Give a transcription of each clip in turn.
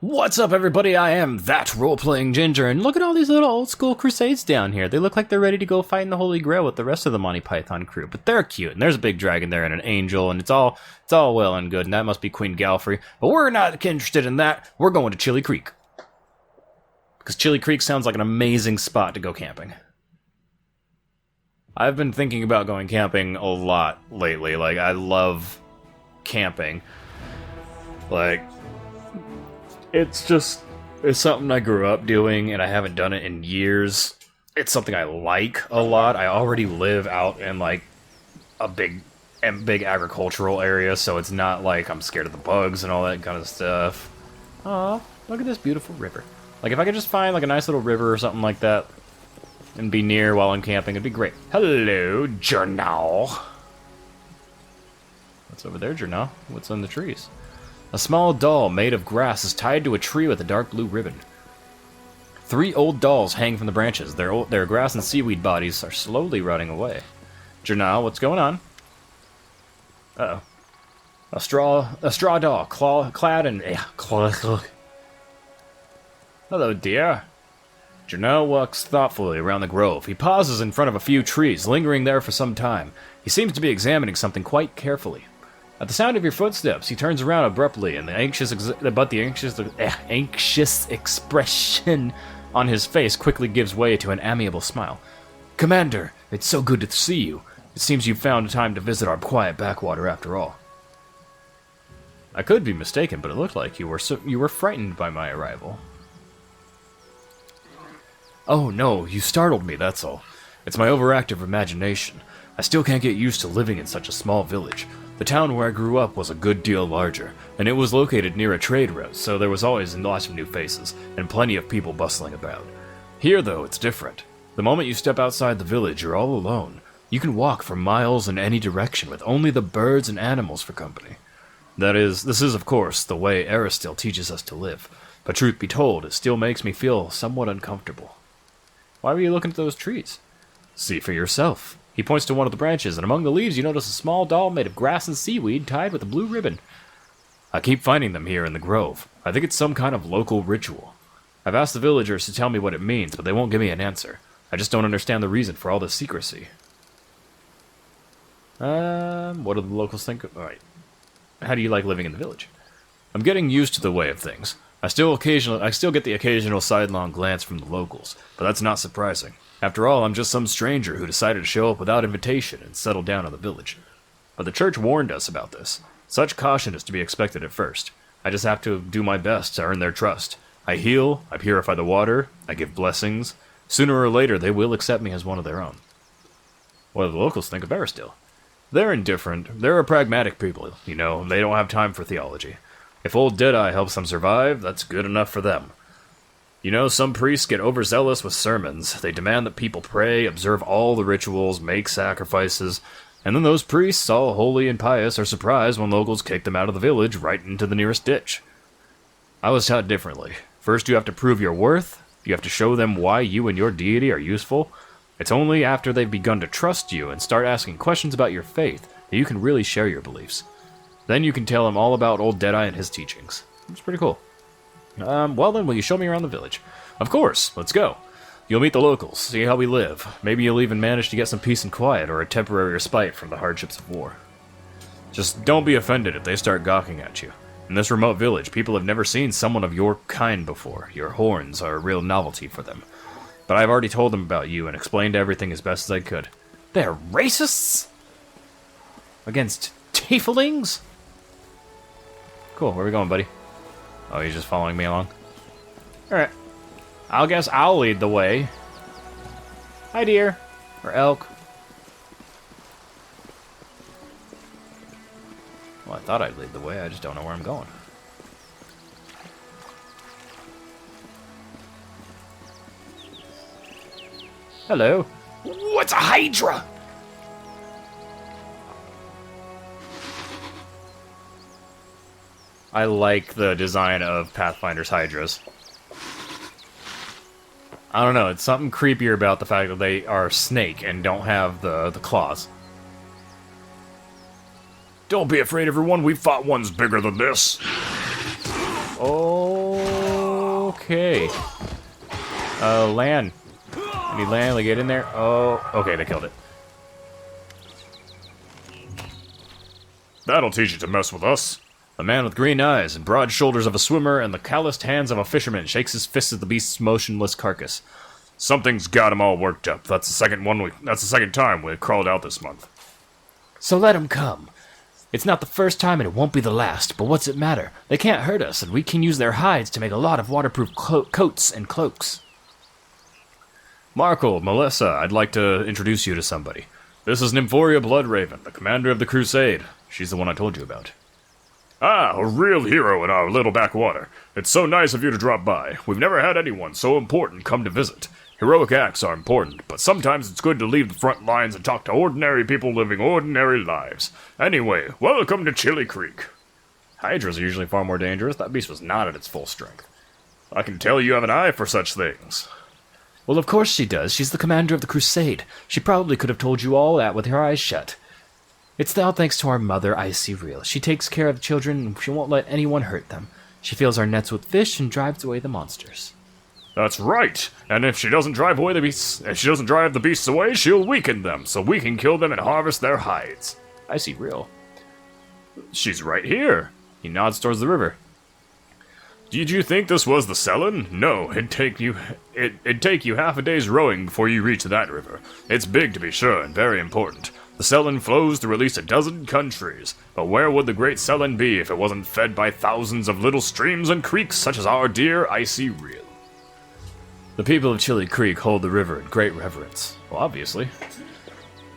What's up, everybody? I am that role-playing ginger, and look at all these little old-school crusades down here. They look like they're ready to go fight in the Holy Grail with the rest of the Monty Python crew, but they're cute, and there's a big dragon there and an angel, and it's all well and good, and that must be Queen Galfrey, but we're not interested in that. We're going to Chili Creek. Because Chili Creek sounds like an amazing spot to go camping. I've been thinking about going camping a lot lately. Like, I love camping. Like, it's something I grew up doing, and I haven't done it in years. It's something I like a lot. I already live out in, like, a big agricultural area, so it's not like I'm scared of the bugs and all that kind of stuff. Aw, look at this beautiful river. Like, if I could just find, like, a nice little river or something like that and be near while I'm camping, it'd be great. Hello, Journal. What's over there, Journal? What's in the trees? A small doll made of grass is tied to a tree with a dark blue ribbon. 3 old dolls hang from the branches. Their grass and seaweed bodies are slowly rotting away. Journal, what's going on? Uh-oh. A straw doll, clad in... Hello, dear. Journal walks thoughtfully around the grove. He pauses in front of a few trees, lingering there for some time. He seems to be examining something quite carefully. At the sound of your footsteps, he turns around abruptly, and the anxious expression on his face quickly gives way to an amiable smile. Commander, it's so good to see you. It seems you've found time to visit our quiet backwater after all. I could be mistaken, but it looked like you were frightened by my arrival. Oh no, you startled me, that's all. It's my overactive imagination. I still can't get used to living in such a small village. The town where I grew up was a good deal larger, and it was located near a trade route, so there was always lots of new faces, and plenty of people bustling about. Here, though, it's different. The moment you step outside the village, you're all alone. You can walk for miles in any direction with only the birds and animals for company. This is, of course, the way Aristil teaches us to live, but truth be told, it still makes me feel somewhat uncomfortable. Why were you looking at those trees? See for yourself. He points to one of the branches, and among the leaves you notice a small doll made of grass and seaweed tied with a blue ribbon. I keep finding them here in the grove. I think it's some kind of local ritual. I've asked the villagers to tell me what it means, but they won't give me an answer. I just don't understand the reason for all this secrecy. What do the locals think? Alright. How do you like living in the village? I'm getting used to the way of things. I still get the occasional sidelong glance from the locals, but that's not surprising. After all, I'm just some stranger who decided to show up without invitation and settle down in the village. But the church warned us about this. Such caution is to be expected at first. I just have to do my best to earn their trust. I heal, I purify the water, I give blessings. Sooner or later, they will accept me as one of their own. What do the locals think of Aristil? They're indifferent. They're a pragmatic people, you know. They don't have time for theology. If old Deadeye helps them survive, that's good enough for them. You know, some priests get overzealous with sermons. They demand that people pray, observe all the rituals, make sacrifices, and then those priests, all holy and pious, are surprised when locals kick them out of the village right into the nearest ditch. I was taught differently. First you have to prove your worth, you have to show them why you and your deity are useful. It's only after they've begun to trust you and start asking questions about your faith that you can really share your beliefs. Then you can tell them all about old Deadeye and his teachings. It's pretty cool. Well then, will you show me around the village? Of course, let's go. You'll meet the locals, see how we live. Maybe you'll even manage to get some peace and quiet or a temporary respite from the hardships of war. Just don't be offended if they start gawking at you. In this remote village, people have never seen someone of your kind before. Your horns are a real novelty for them. But I've already told them about you and explained everything as best as I could. They're racists? Against tieflings? Cool, where are we going, buddy? Oh, he's just following me along? Alright. I guess I'll lead the way. Hi, deer. Or elk. Well, I thought I'd lead the way. I just don't know where I'm going. Hello. What's a hydra? I like the design of Pathfinder's hydras. I don't know, it's something creepier about the fact that they are snake and don't have the claws. Don't be afraid, everyone. We've fought ones bigger than this. Oh. Okay. Land. I need land, like, get in there. Oh, okay, they killed it. That'll teach you to mess with us. The man with green eyes and broad shoulders of a swimmer and the calloused hands of a fisherman shakes his fist at the beast's motionless carcass. Something's got him all worked up. That's the second time we've crawled out this month. So let him come. It's not the first time and it won't be the last, but what's it matter? They can't hurt us, and we can use their hides to make a lot of waterproof coats and cloaks. Markle, Melissa, I'd like to introduce you to somebody. This is Nymphoria Bloodraven, the commander of the Crusade. She's the one I told you about. Ah, a real hero in our little backwater. It's so nice of you to drop by. We've never had anyone so important come to visit. Heroic acts are important, but sometimes it's good to leave the front lines and talk to ordinary people living ordinary lives. Anyway, welcome to Chili Creek. Hydras are usually far more dangerous. That beast was not at its full strength. I can tell you have an eye for such things. Well, of course she does. She's the commander of the Crusade. She probably could have told you all that with her eyes shut. It's all thanks to our mother, Icy Real. She takes care of the children, and she won't let anyone hurt them. She fills our nets with fish and drives away the monsters. That's right. And if she doesn't drive the beasts away, she'll weaken them, so we can kill them and harvest their hides. Icy Real. She's right here. He nods towards the river. Did you think this was the Selen? No, it'd take you half a day's rowing before you reach that river. It's big to be sure, and very important. The Selen flows through at least a dozen countries, but where would the great Selen be if it wasn't fed by thousands of little streams and creeks such as our dear Icy Real? The people of Chili Creek hold the river in great reverence. Well, obviously.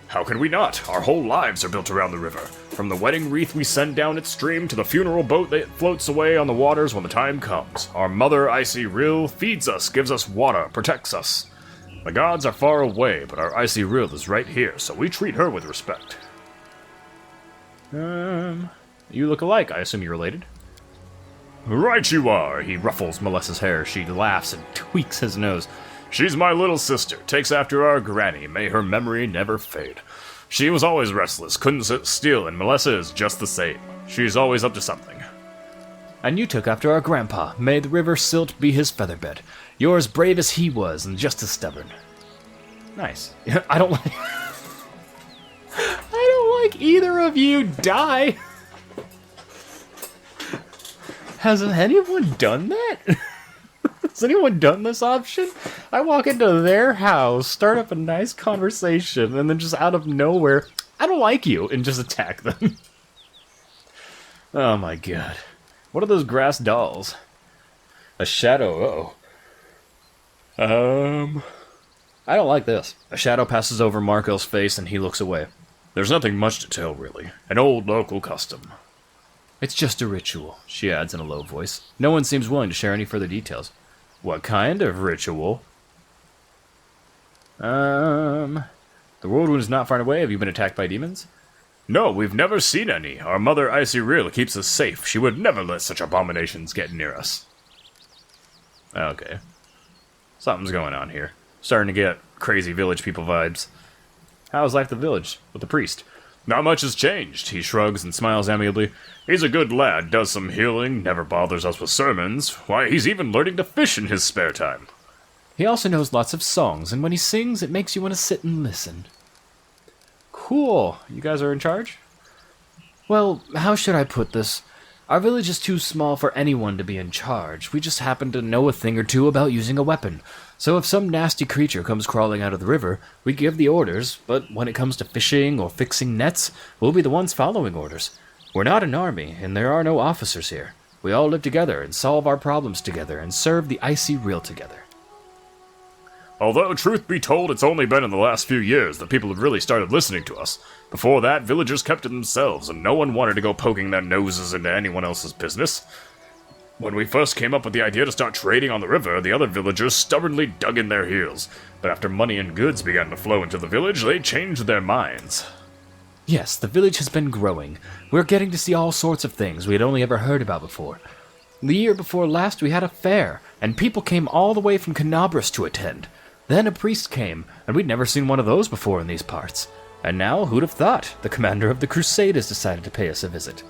How can we not? Our whole lives are built around the river. From the wedding wreath we send down its stream to the funeral boat that floats away on the waters when the time comes. Our mother, Icy Real, feeds us, gives us water, protects us. The gods are far away, but our Icy Real is right here, so we treat her with respect. You look alike. I assume you're related. Right you are. He ruffles Melissa's hair. She laughs and tweaks his nose. She's my little sister, takes after our granny, may her memory never fade. She was always restless, couldn't sit still, and Melissa is just the same. She's always up to something. And you took after our grandpa. May the river silt be his featherbed. You're as brave as he was, and just as stubborn. Nice. I don't like... I don't like either of you. Die! Has anyone done that? Has anyone done this option? I walk into their house, start up a nice conversation, and then just out of nowhere, I don't like you, and just attack them. Oh my god. What are those grass dolls? A shadow, I don't like this. A shadow passes over Marco's face and he looks away. There's nothing much to tell, really. An old local custom. It's just a ritual, she adds in a low voice. No one seems willing to share any further details. What kind of ritual? The whirlwind is not far away. Have you been attacked by demons? No, we've never seen any. Our mother, Icy Real, keeps us safe. She would never let such abominations get near us. Okay. Something's going on here. Starting to get crazy village people vibes. How's life at the village with the priest? Not much has changed. He shrugs and smiles amiably. He's a good lad, does some healing, never bothers us with sermons. Why, he's even learning to fish in his spare time. He also knows lots of songs, and when he sings, it makes you want to sit and listen. Cool. You guys are in charge? Well, how should I put this? Our village is too small for anyone to be in charge. We just happen to know a thing or two about using a weapon. So if some nasty creature comes crawling out of the river, we give the orders, but when it comes to fishing or fixing nets, we'll be the ones following orders. We're not an army, and there are no officers here. We all live together and solve our problems together and serve the Icy Real together. Although, truth be told, it's only been in the last few years that people have really started listening to us. Before that, villagers kept to themselves, and no one wanted to go poking their noses into anyone else's business. When we first came up with the idea to start trading on the river, the other villagers stubbornly dug in their heels. But after money and goods began to flow into the village, they changed their minds. Yes, the village has been growing. We're getting to see all sorts of things we had only ever heard about before. The year before last, we had a fair, and people came all the way from Canabras to attend. Then a priest came, and we'd never seen one of those before in these parts. And now, who'd have thought? The commander of the Crusade has decided to pay us a visit.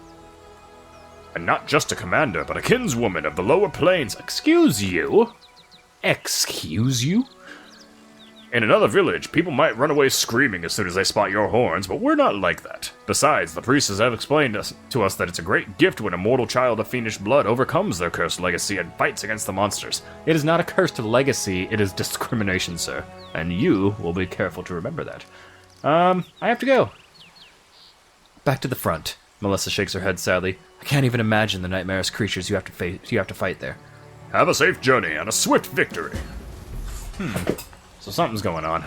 And not just a commander, but a kinswoman of the lower planes. Excuse you? Excuse you? In another village, people might run away screaming as soon as they spot your horns, but we're not like that. Besides, the priests have explained to us that it's a great gift when a mortal child of fiendish blood overcomes their cursed legacy and fights against the monsters. It is not a cursed legacy, it is discrimination, sir. And you will be careful to remember that. I have to go. Back to the front. Melissa shakes her head sadly. I can't even imagine the nightmarish creatures you have to fight there. Have a safe journey and a swift victory. So something's going on.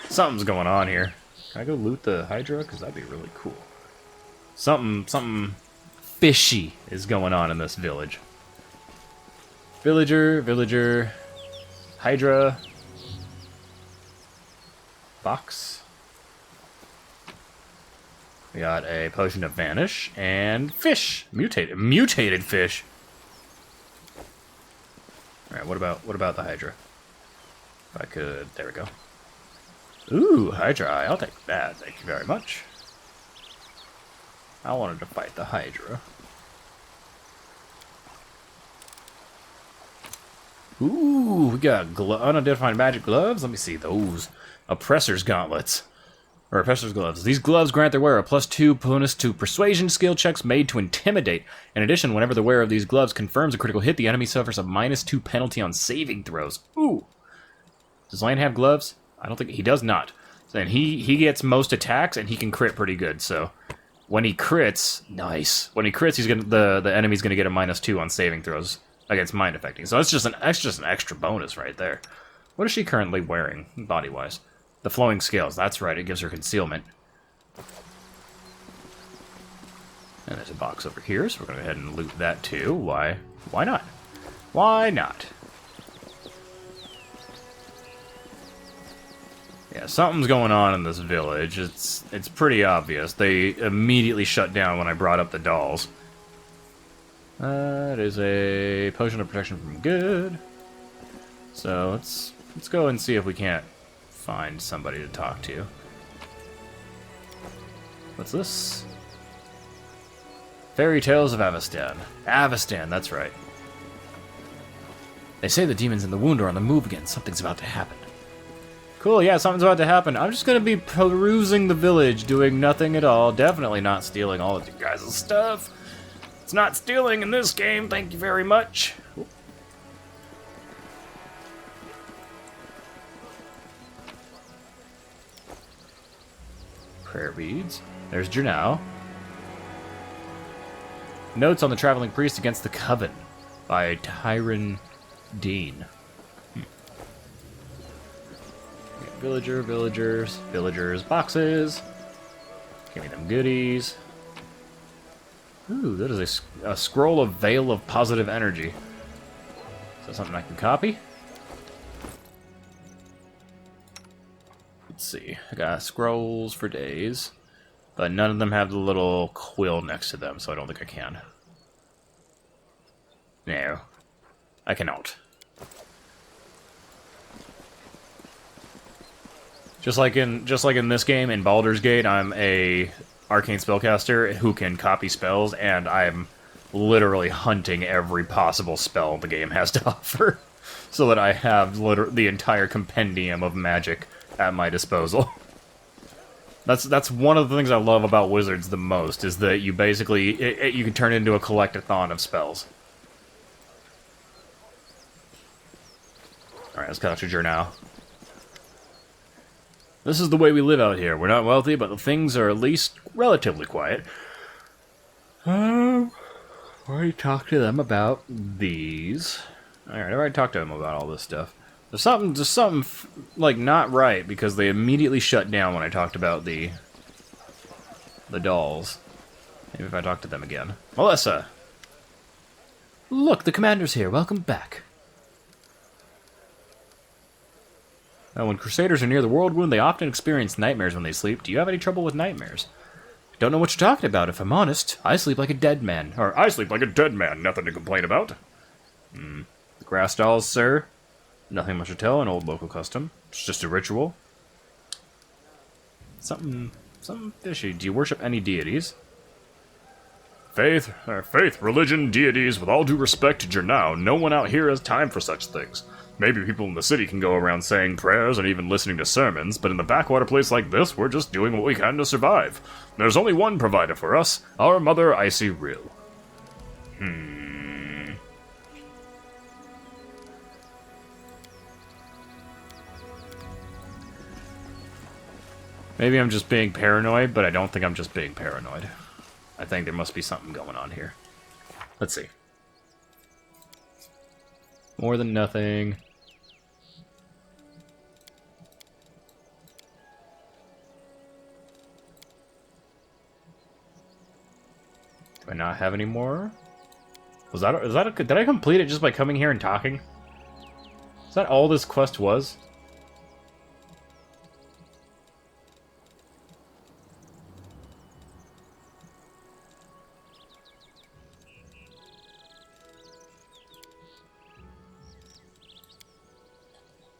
Something's going on here. Can I go loot the Hydra? Because that'd be really cool. Something fishy is going on in this village. Villager, Hydra, box. We got a potion of vanish and fish, mutated fish. All right, what about the Hydra? If I could, there we go. Ooh, Hydra eye, I'll take that, thank you very much. I wanted to fight the Hydra. Ooh, we got unidentified magic gloves. Let me see those. Oppressor's gauntlets. Or Oppressor's gloves. These gloves grant their wearer a +2 bonus to persuasion skill checks made to intimidate. In addition, whenever the wearer of these gloves confirms a critical hit, the enemy suffers a -2 penalty on saving throws. Ooh. Does Lane have gloves? I don't think he does not. And he gets most attacks and he can crit pretty good. So when he crits, nice. When he crits, he's gonna the enemy's gonna get a -2 on saving throws against mind affecting. So that's just an extra bonus right there. What is she currently wearing body wise? The flowing scales. That's right. It gives her concealment. And there's a box over here, so we're gonna go ahead and loot that too. Why? Why not? Why not? Yeah, something's going on in this village. It's pretty obvious. They immediately shut down when I brought up the dolls. It is a potion of protection from good. So let's go and see if we can't find somebody to talk to. What's this? Fairy Tales of Avestan. Avestan, that's right. They say the demons in the wound are on the move again. Something's about to happen. Cool, yeah, something's about to happen. I'm just gonna be perusing the village, doing nothing at all. Definitely not stealing all of you guys' stuff. It's not stealing in this game, thank you very much. Oop. Prayer beads. There's Jernau. Notes on the Traveling Priest Against the Coven by Tyron Dean. Villagers, boxes. Give me them goodies. Ooh, that is a scroll of Veil of Positive Energy. Is that something I can copy? Let's see. I got scrolls for days, but none of them have the little quill next to them, so I don't think I can. No, I cannot. Just like in this game, in Baldur's Gate, I'm a arcane spellcaster who can copy spells, and I'm literally hunting every possible spell the game has to offer, so that I have the entire compendium of magic at my disposal. That's one of the things I love about Wizards the most, is that you basically you can turn it into a collectathon of spells. All right, let's cut to Jernau. This is the way we live out here. We're not wealthy, but the things are at least relatively quiet. I already talked to them about these. Alright, I already talked to them about all this stuff. There's something, like, not right, because they immediately shut down when I talked about the dolls. Maybe if I talk to them again. Melissa! Look, the commander's here. Welcome back. Now, when Crusaders are near the World Wound, they often experience nightmares when they sleep. Do you have any trouble with nightmares? Don't know what you're talking about, if I'm honest. I sleep like a dead man. Or, I sleep like a dead man. Nothing to complain about. The grass dolls, sir? Nothing much to tell, an old local custom. It's just a ritual. Something fishy. Do you worship any deities? Faith, religion, deities, with all due respect to Jernau, no one out here has time for such things. Maybe people in the city can go around saying prayers and even listening to sermons, but in the backwater place like this, we're just doing what we can to survive. There's only one provider for us, our mother Icy Rill. Maybe I'm just being paranoid, but I don't think I'm just being paranoid. I think there must be something going on here. Let's see. More than nothing. Do I not have any more? Did I complete it just by coming here and talking? Is that all this quest was?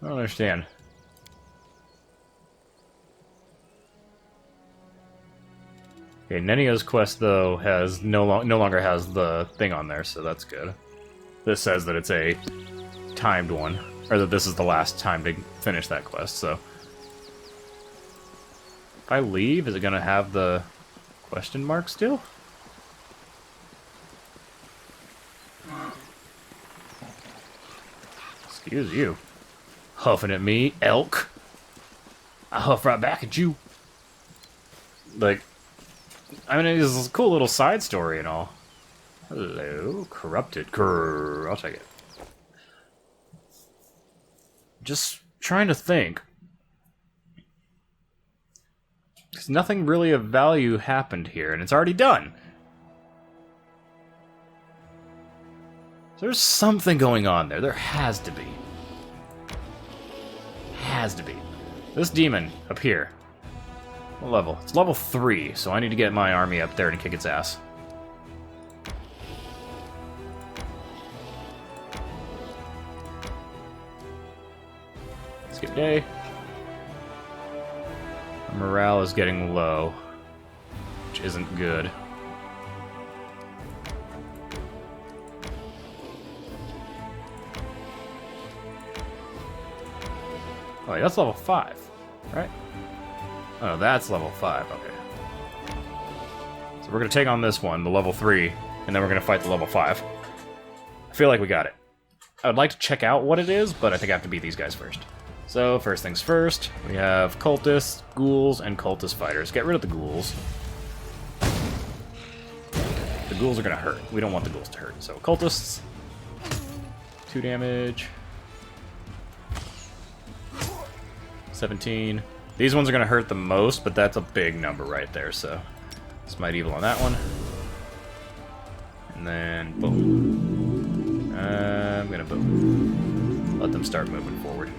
I don't understand. Okay, Nenio's quest, though, has no longer has the thing on there, so that's good. This says that it's a timed one, or that this is the last time to finish that quest, so... If I leave, is it gonna have the question mark still? Excuse you. Huffing at me, elk. I huff right back at you. Like, I mean, it's a cool little side story and all. Hello, corrupted. I'll take it. Just trying to think. Because nothing really of value happened here, and it's already done. There's something going on there. There has to be. Has to be. This demon up here. What level? It's level 3, so I need to get my army up there and kick its ass. Skip day. Morale is getting low, which isn't good. Oh, wait, that's level 5, right? Oh, that's level 5, okay. So we're gonna take on this one, the level 3, and then we're gonna fight the level 5. I feel like we got it. I would like to check out what it is, but I think I have to beat these guys first. So, first things first, we have cultists, ghouls, and cultist fighters. Get rid of the ghouls. The ghouls are gonna hurt. We don't want the ghouls to hurt. So, cultists, 2 damage. 17. These ones are going to hurt the most, but that's a big number right there, so... Smite Evil on that one. And then, boom. I'm going to boom. Let them start moving forward.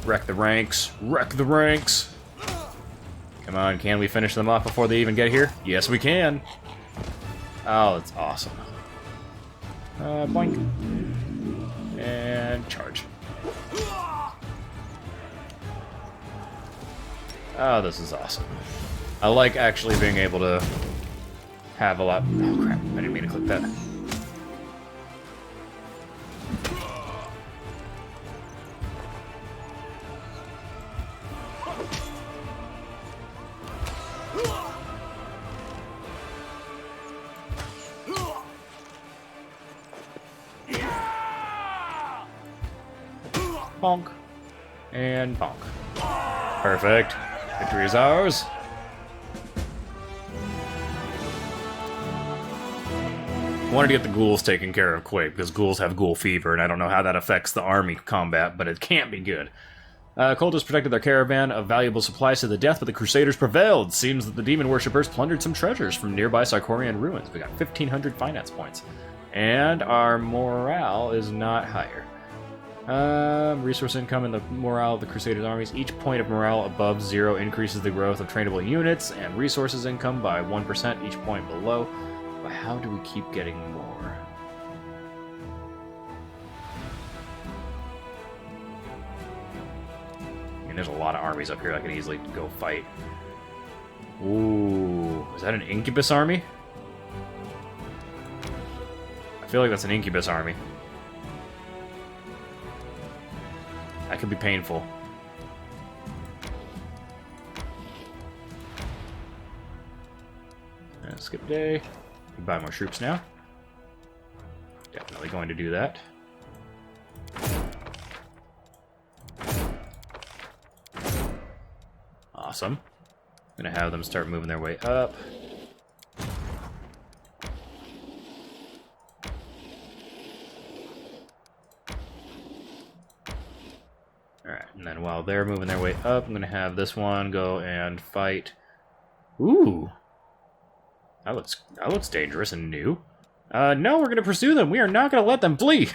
Wreck the ranks. Wreck the ranks! Come on, can we finish them off before they even get here? Yes, we can! Oh, that's awesome. Boink. And charge. Oh, this is awesome. I like actually being able to have a lot... Oh, crap. I didn't mean to click that. Bonk. And bonk. Perfect. Victory is ours. I wanted to get the ghouls taken care of quick, because ghouls have ghoul fever, and I don't know how that affects the army combat, but it can't be good. Cultists protected their caravan of valuable supplies to the death, but the Crusaders prevailed. Seems that the demon worshippers plundered some treasures from nearby Sarkorian ruins. We got 1,500 finance points. And our morale is not higher. Resource income and the morale of the Crusaders' armies. Each point of morale above 0 increases the growth of trainable units, and resources income by 1%, each point below. But how do we keep getting more? I mean, there's a lot of armies up here I could easily go fight. Ooh, is that an incubus army? I feel like that's an incubus army. That could be painful. Skip day. Buy more troops now. Definitely going to do that. Awesome. I'm gonna have them start moving their way up. Alright, and then while they're moving their way up, I'm gonna have this one go and fight. Ooh! That looks dangerous and new. No, we're gonna pursue them. We are not gonna let them flee.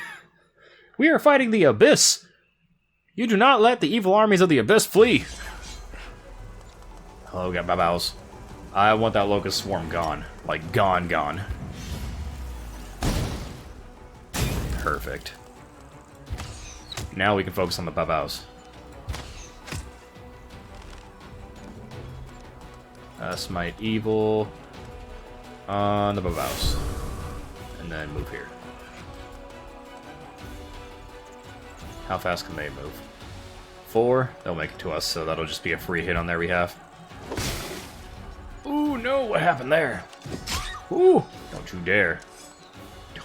We are fighting the Abyss. You do not let the evil armies of the Abyss flee. Hello, got babos. I want that locust swarm gone. Like, gone. Perfect. Now we can focus on the babos. Smite evil on the babos. And then move here. How fast can they move? 4? They'll make it to us, so that'll just be a free hit on their behalf. Ooh, no, what happened there? Ooh, don't you dare.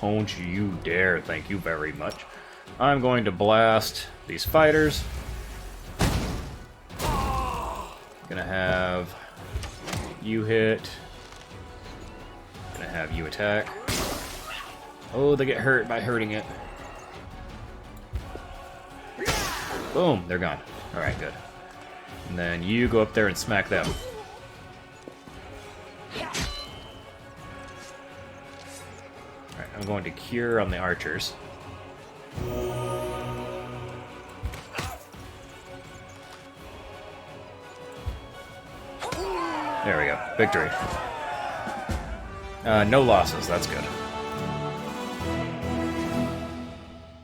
Don't you dare, thank you very much. I'm going to blast these fighters. Gonna have you hit. Gonna have you attack. Oh, they get hurt by hurting it. Boom, they're gone. Alright, good. And then you go up there and smack them. Alright, I'm going to cure on the archers. There we go. Victory. No losses, that's good.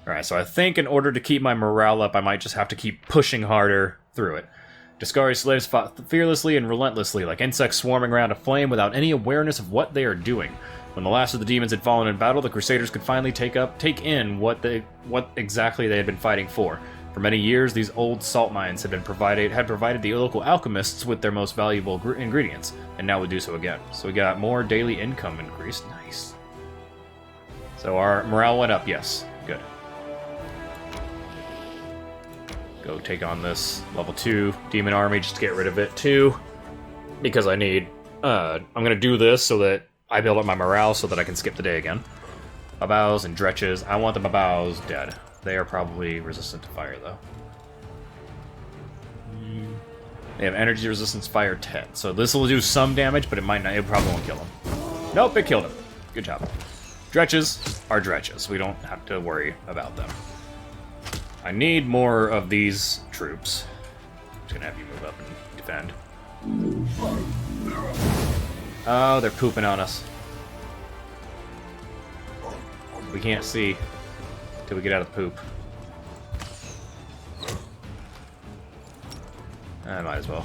Alright, so I think in order to keep my morale up, I might just have to keep pushing harder through it. Discari slaves fought fearlessly and relentlessly, like insects swarming around a flame without any awareness of what they are doing. When the last of the demons had fallen in battle, the Crusaders could finally take in what exactly they had been fighting for. For many years, these old salt mines had provided the local alchemists with their most valuable ingredients, and now would do so again. So we got more daily income increased. Nice. So our morale went up, yes. Good. Go take on this level 2 demon army just to get rid of it too. Because I need... I'm going to do this so that I build up my morale so that I can skip the day again. Babaos and dretches. I want the babaos dead. They are probably resistant to fire though. They have energy resistance fire 10. So this will do some damage, but it might not. It probably won't kill him. Nope, it killed him. Good job. Dretches are dretches. We don't have to worry about them. I need more of these troops. I'm just gonna have you move up and defend. Oh, they're pooping on us. We can't see till we get out of the poop. I might as well.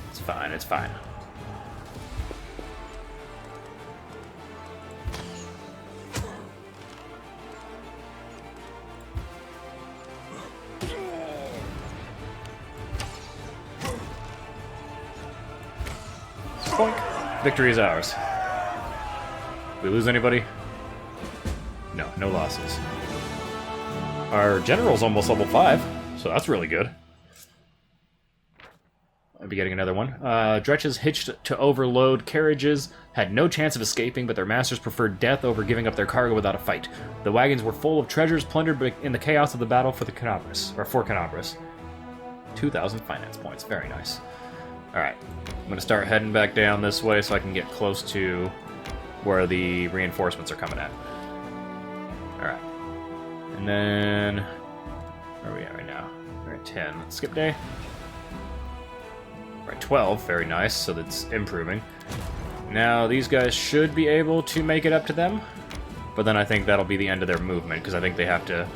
It's fine, it's fine. Boink. Victory is ours. We lose anybody? No, no losses. Our general's almost level 5, so that's really good. I'll be getting another one. Dretches hitched to overload carriages had no chance of escaping, but their masters preferred death over giving up their cargo without a fight. The wagons were full of treasures plundered in the chaos of the battle for Canabras. 2,000 finance points. Very nice. Alright. I'm going to start heading back down this way so I can get close to where the reinforcements are coming at. Alright. And then... where are we at right now? We're at 10. Let's skip day. We're at 12. Very nice. So that's improving. Now, these guys should be able to make it up to them. but then I think that'll be the end of their movement, because I think they have to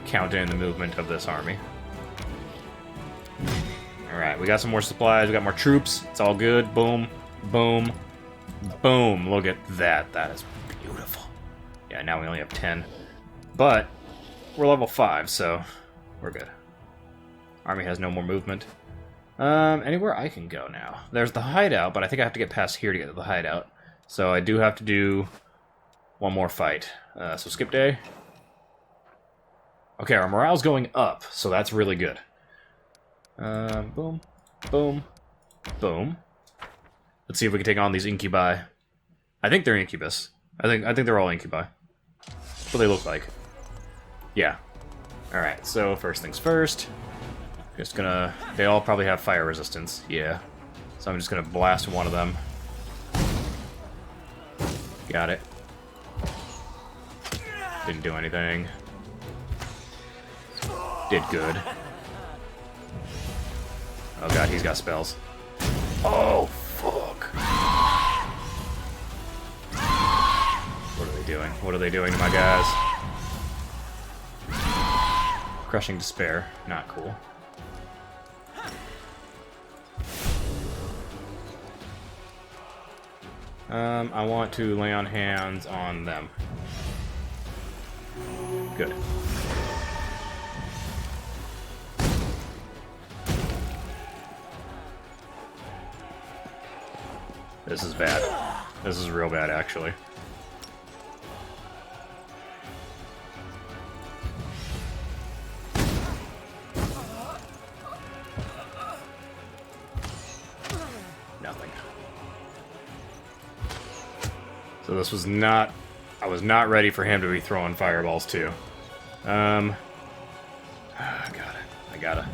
count in the movement of this army. Alright, we got some more supplies, we got more troops, it's all good. Boom, boom, boom. Look at that, that is beautiful. Yeah, now we only have 10. But, we're level 5, so we're good. Army has no more movement. Anywhere I can go now. There's the hideout, but I think I have to get past here to get to the hideout. So I do have to do one more fight. So skip day. Okay, our morale's going up, so that's really good. Boom, boom, boom. Let's see if we can take on these incubi. I think they're incubus. I think they're all incubi. That's what they look like. Yeah. Alright, so first things first. Just gonna... They all probably have fire resistance. Yeah. So I'm just gonna blast one of them. Got it. Didn't do anything. Did good. Oh god, he's got spells. Oh, fuck. What are they doing? What are they doing to my guys? Crushing Despair. Not cool. I want to lay on hands on them. Good. This is bad. This is real bad, actually. Nothing. So this was not... I was not ready for him to be throwing fireballs, too. I gotta.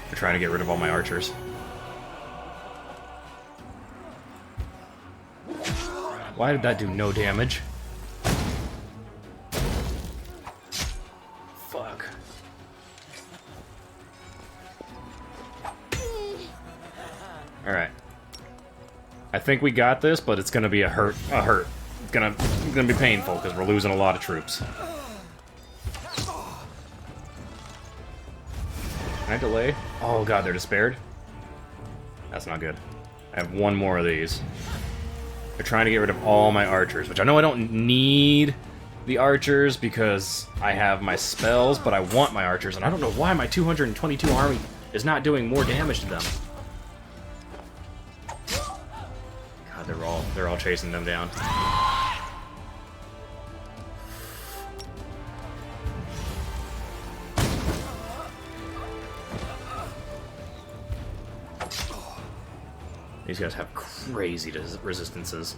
We're trying to get rid of all my archers. Why did that do no damage? Fuck. Alright. I think we got this, but it's gonna be a hurt. It's gonna be painful, because we're losing a lot of troops. Can I delay? Oh god, they're despaired? That's not good. I have one more of these. They're trying to get rid of all my archers, which I know I don't need the archers because I have my spells, but I want my archers, and I don't know why my 222 army is not doing more damage to them. God, they're all chasing them down. These guys have crazy resistances.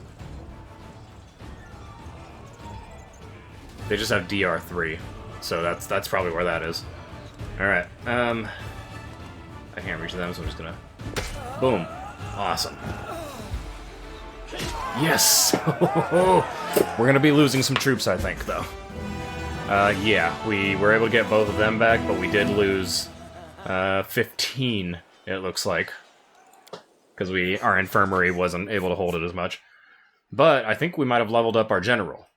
They just have DR3, so that's probably where that is. Alright, I can't reach them, so I'm just gonna... Boom. Awesome. Yes! We're gonna be losing some troops, I think, though. Yeah, we were able to get both of them back, but we did lose 15, it looks like. Because our infirmary wasn't able to hold it as much. But I think we might have leveled up our general.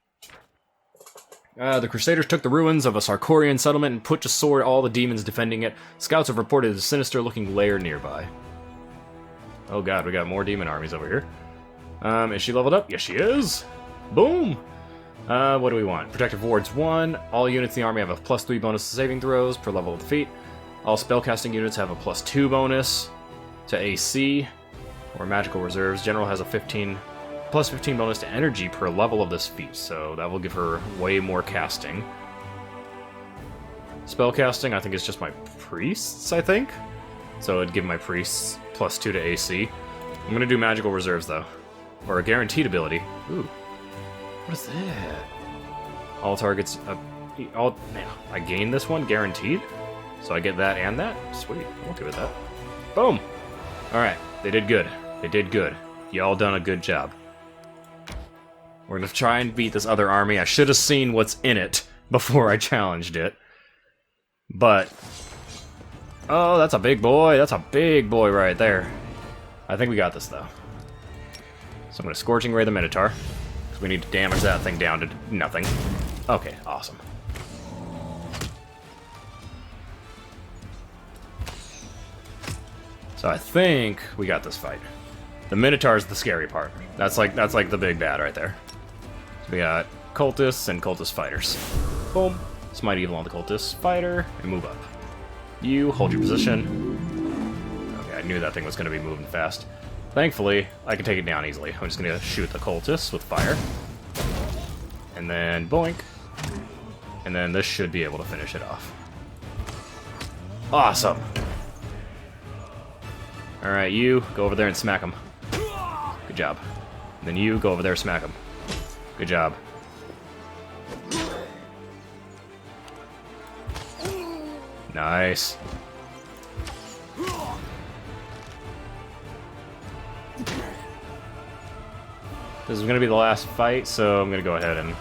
The Crusaders took the ruins of a Sarkorian settlement and put to sword all the demons defending it. Scouts have reported a sinister-looking lair nearby. Oh god, we got more demon armies over here. Is she leveled up? Yes, she is! Boom! What do we want? Protective Wards 1. All units in the army have a +3 bonus to saving throws per level of defeat. All spellcasting units have a +2 bonus to AC. Or magical reserves. General has a +15 bonus to energy per level of this feat, so that will give her way more casting. Spellcasting, I think, is just my priests, I think? So it'd give my priests +2 to AC. I'm gonna do magical reserves, though. Or a guaranteed ability. Ooh. What is that? All targets... I gain this one, guaranteed? So I get that and that? Sweet. I'm okay with that. Boom! Alright, they did good. They did good. Y'all done a good job. We're gonna try and beat this other army. I should have seen what's in it before I challenged it. But... Oh, that's a big boy. That's a big boy right there. I think we got this, though. So I'm gonna Scorching Ray the Minotaur. So we need to damage that thing down to nothing. Okay, awesome. So I think we got this fight. The Minotaur's the scary part. That's like the big bad right there. So we got cultists and cultist fighters. Boom. Smite evil on the cultist fighter and move up. You hold your position. Okay, I knew that thing was going to be moving fast. Thankfully, I can take it down easily. I'm just going to shoot the cultists with fire. And then boink. And then this should be able to finish it off. Awesome. Alright, you go over there and smack him. Good job. And then you go over there and smack him. Good job. Nice. This is going to be the last fight, so I'm going to go ahead and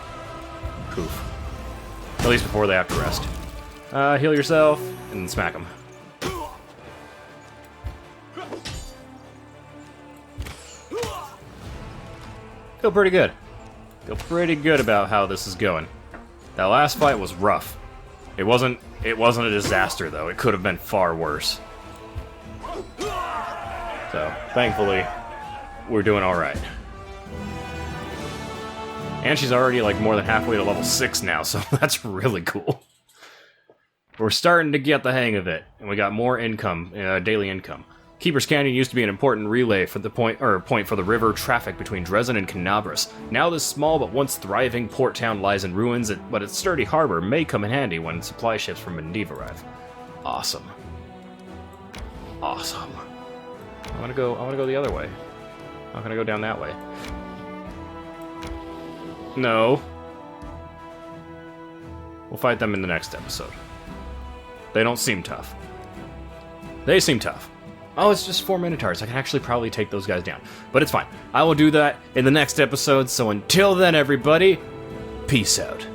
poof. At least before they have to rest. Heal yourself, and smack them. Feel pretty good. Feel pretty good about how this is going. That last fight was rough. It wasn't a disaster, though. It could have been far worse. So, thankfully, we're doing alright. And she's already, like, more than halfway to level 6 now, so that's really cool. We're starting to get the hang of it, and we got more income, daily income. Keeper's Canyon used to be an important relay for the point for the river traffic between Dresden and Canabras. Now this small but once thriving port town lies in ruins, but its sturdy harbor may come in handy when supply ships from Mendiv arrive. Awesome. Awesome. I wanna go the other way. I'm not gonna go down that way. No. We'll fight them in the next episode. They don't seem tough. They seem tough. Oh, it's just 4 Minotaurs. I can actually probably take those guys down. But it's fine. I will do that in the next episode, so until then, everybody, peace out.